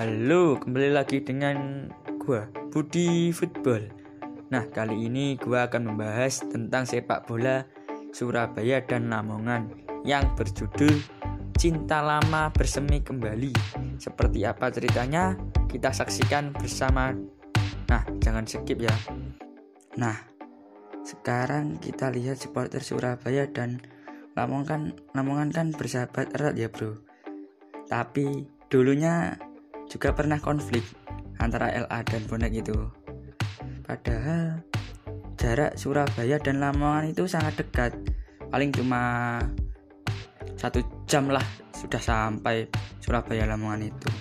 Halo, kembali lagi dengan gua, Budi Football. Nah, kali ini gua akan membahas tentang sepak bola Surabaya dan Lamongan yang berjudul Cinta Lama Bersemi Kembali. Seperti apa ceritanya? Kita saksikan bersama. Nah, jangan skip ya. Nah, sekarang kita lihat supporter Surabaya dan Lamongan kan bersahabat erat ya bro. Tapi dulunya juga pernah konflik antara LA dan bonek itu. Padahal jarak Surabaya dan Lamongan itu sangat dekat, paling cuma 1 jam lah sudah sampai Surabaya Lamongan itu.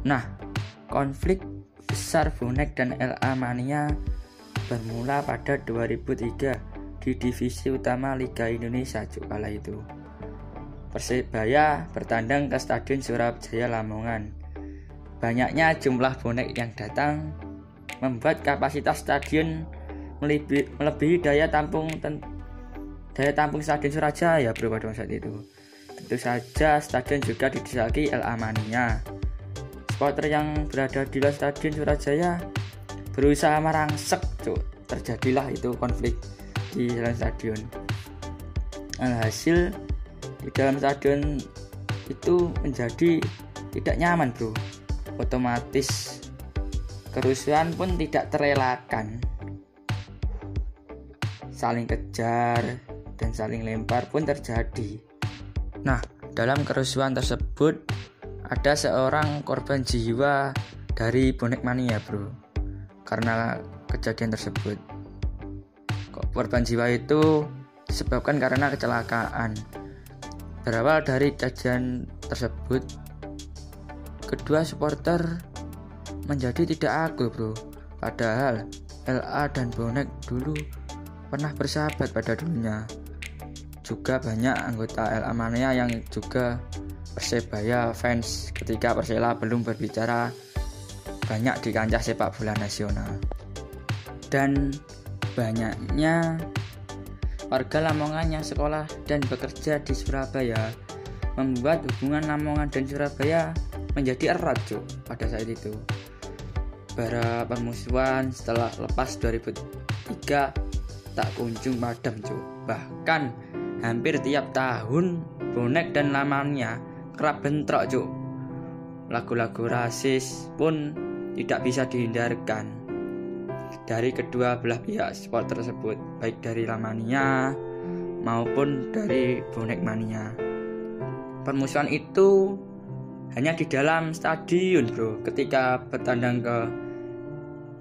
Nah, konflik besar bonek dan LA Mania bermula pada 2003 di divisi utama Liga Indonesia kala itu. Persebaya bertandang ke Stadion Surabaya Lamongan. Banyaknya jumlah bonek yang datang membuat kapasitas stadion melebihi daya tampung Stadion Surabaya bro pada saat itu. Tentu saja stadion juga didesaki LA Mania. Supporter yang berada di luar Stadion Surabaya berusaha merangsek, terjadilah itu konflik di dalam stadion. Alhasil di dalam stadion itu menjadi tidak nyaman bro. Otomatis kerusuhan pun tidak terelakkan. Saling kejar dan saling lempar pun terjadi. Nah, dalam kerusuhan tersebut ada seorang korban jiwa dari bonek mania bro. Karena kejadian tersebut, korban jiwa itu disebabkan karena kecelakaan. Berawal dari kejadian tersebut, kedua supporter menjadi tidak akur bro. Padahal LA dan bonek dulu pernah bersahabat pada dulunya. Juga banyak anggota LA Mania yang juga Persebaya fans ketika Persela belum berbicara banyak di kancah sepak bola nasional. Dan banyaknya warga Lamongan yang sekolah dan bekerja di Surabaya membuat hubungan Lamongan dan Surabaya menjadi erat pada saat itu. Bara permusuhan setelah lepas 2003 tak kunjung padam Bahkan hampir tiap tahun bonek dan Lamongan kerap bentrok Lagu-lagu rasis pun tidak bisa dihindarkan dari kedua belah pihak supporter tersebut, baik dari Lamania maupun dari bonek mania. Permusuhan itu hanya di dalam stadion bro, ketika bertandang ke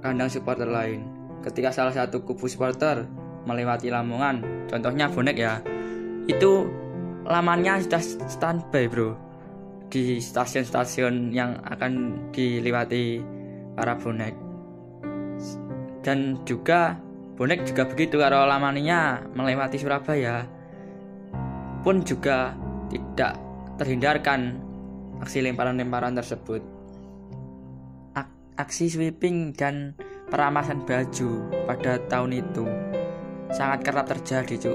kandang supporter lain. Ketika salah satu kubu supporter melewati Lamongan, contohnya bonek ya, itu Lamania sudah standby bro di stasiun-stasiun yang akan dilewati para bonek. Dan juga bonek juga begitu, kalau Lamania melewati Surabaya pun juga tidak terhindarkan aksi lemparan-lemparan tersebut. Aksi sweeping dan peramasan baju pada tahun itu sangat kerap terjadi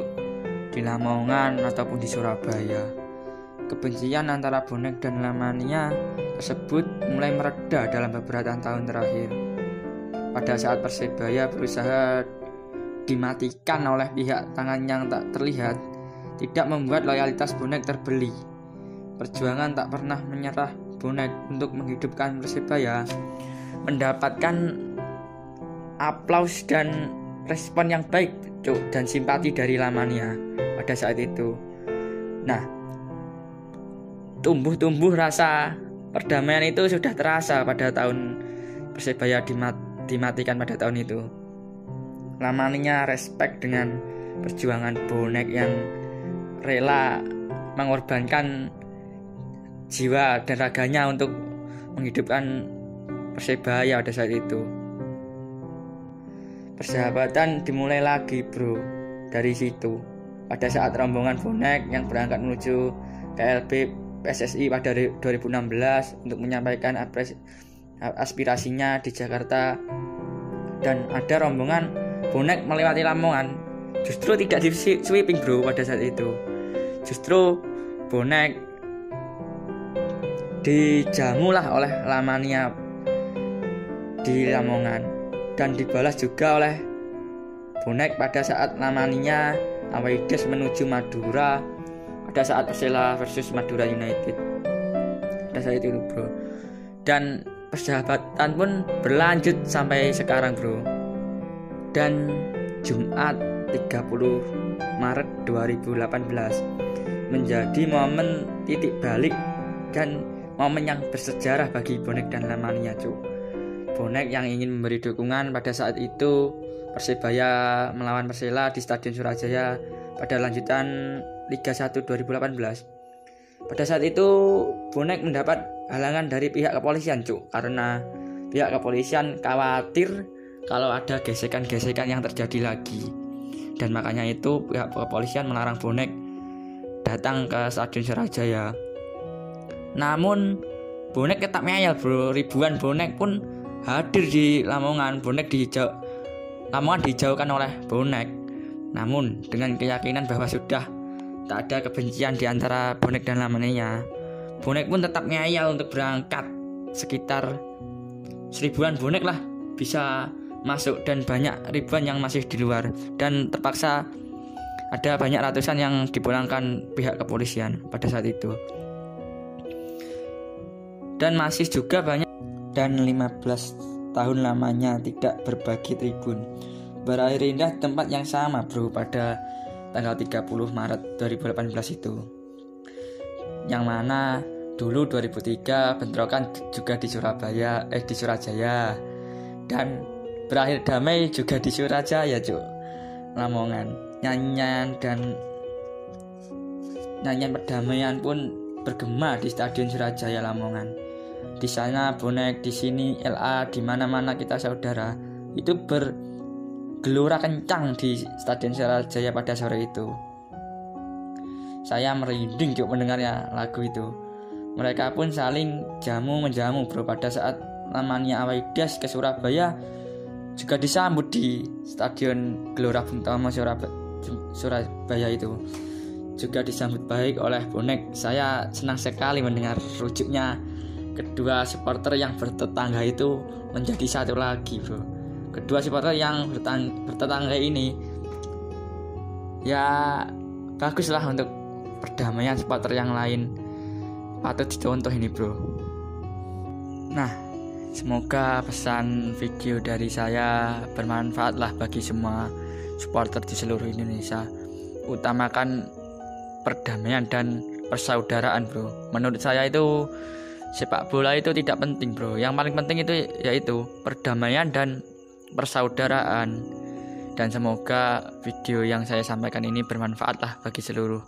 di Lamongan ataupun di Surabaya. Kebencian antara bonek dan Lamania tersebut mulai mereda dalam beberapa tahun terakhir. Pada saat Persebaya berusaha dimatikan oleh pihak tangan yang tak terlihat, tidak membuat loyalitas bonek terbeli. Perjuangan tak pernah menyerah bonek untuk menghidupkan Persebaya mendapatkan aplaus dan respon yang baik dan simpati dari Lamania pada saat itu. Nah, tumbuh rasa perdamaian itu sudah terasa pada tahun Persebaya dimatikan pada tahun itu. Lamanya respect dengan perjuangan bonek yang rela mengorbankan jiwa dan raganya untuk menghidupkan Persebaya pada saat itu. Persahabatan dimulai lagi bro dari situ. Pada saat rombongan bonek yang berangkat menuju KLB PSSI pada 2016 untuk menyampaikan aspirasinya di Jakarta, dan ada rombongan bonek melewati Lamongan, justru tidak di sweeping bro pada saat itu. Justru bonek dijamulah oleh Lamania di Lamongan, dan dibalas juga oleh bonek pada saat Lamania Awaides menuju Madura pada saat Persela versus Madura United pada saat itu bro. Dan persahabatan pun berlanjut sampai sekarang bro. Dan Jumat 30 Maret 2018 menjadi momen titik balik dan momen yang bersejarah bagi bonek dan Lamania cuy. Bonek yang ingin memberi dukungan pada saat itu Persebaya melawan Persela di Stadion Surajaya pada lanjutan Liga 1 2018. Pada saat itu bonek mendapat halangan dari pihak kepolisian cuk, karena pihak kepolisian khawatir kalau ada gesekan-gesekan yang terjadi lagi. Dan makanya itu pihak kepolisian melarang bonek datang ke Stadion Surajaya. Namun bonek tetap ngeyel bro, ribuan bonek pun hadir di Lamongan. Lamongan dijauhkan oleh bonek. Namun dengan keyakinan bahwa sudah tak ada kebencian di antara bonek dan Lamania, bonek pun tetap ngeyel untuk berangkat. Sekitar 1000-an bonek lah bisa masuk, dan banyak ribuan yang masih di luar, dan terpaksa ada banyak ratusan yang dipulangkan pihak kepolisian pada saat itu. Dan masih juga banyak, dan 15 tahun lamanya tidak berbagi tribun. Berakhir indah di tempat yang sama bro pada tanggal 30 Maret 2018 itu. Yang mana dulu 2003 bentrokan juga di Surajaya, dan berakhir damai juga di Surajaya cuk. Lamongan nyanyian perdamaian pun bergema di Stadion Surajaya Lamongan. Di sana bonek, di sini LA, di mana-mana kita saudara. Itu bergelora kencang di Stadion Surajaya pada sore itu. Saya merinding cuk mendengarnya lagu itu. Mereka pun saling menjamu bro. Pada saat Lamania Awaides ke Surabaya juga disambut di Stadion Gelora Bung Tomo Surabaya itu. Juga disambut baik oleh bonek. Saya senang sekali mendengar rujuknya. Kedua supporter yang bertetangga itu menjadi satu lagi bro. Kedua supporter yang bertetangga ini ya baguslah untuk perdamaian supporter yang lain. Patut dicontoh ini bro. Nah, semoga pesan video dari saya bermanfaat lah bagi semua supporter di seluruh Indonesia. Utamakan perdamaian dan persaudaraan bro. Menurut saya itu sepak bola itu tidak penting bro. Yang paling penting itu yaitu perdamaian dan persaudaraan. Dan semoga video yang saya sampaikan ini bermanfaat lah bagi seluruh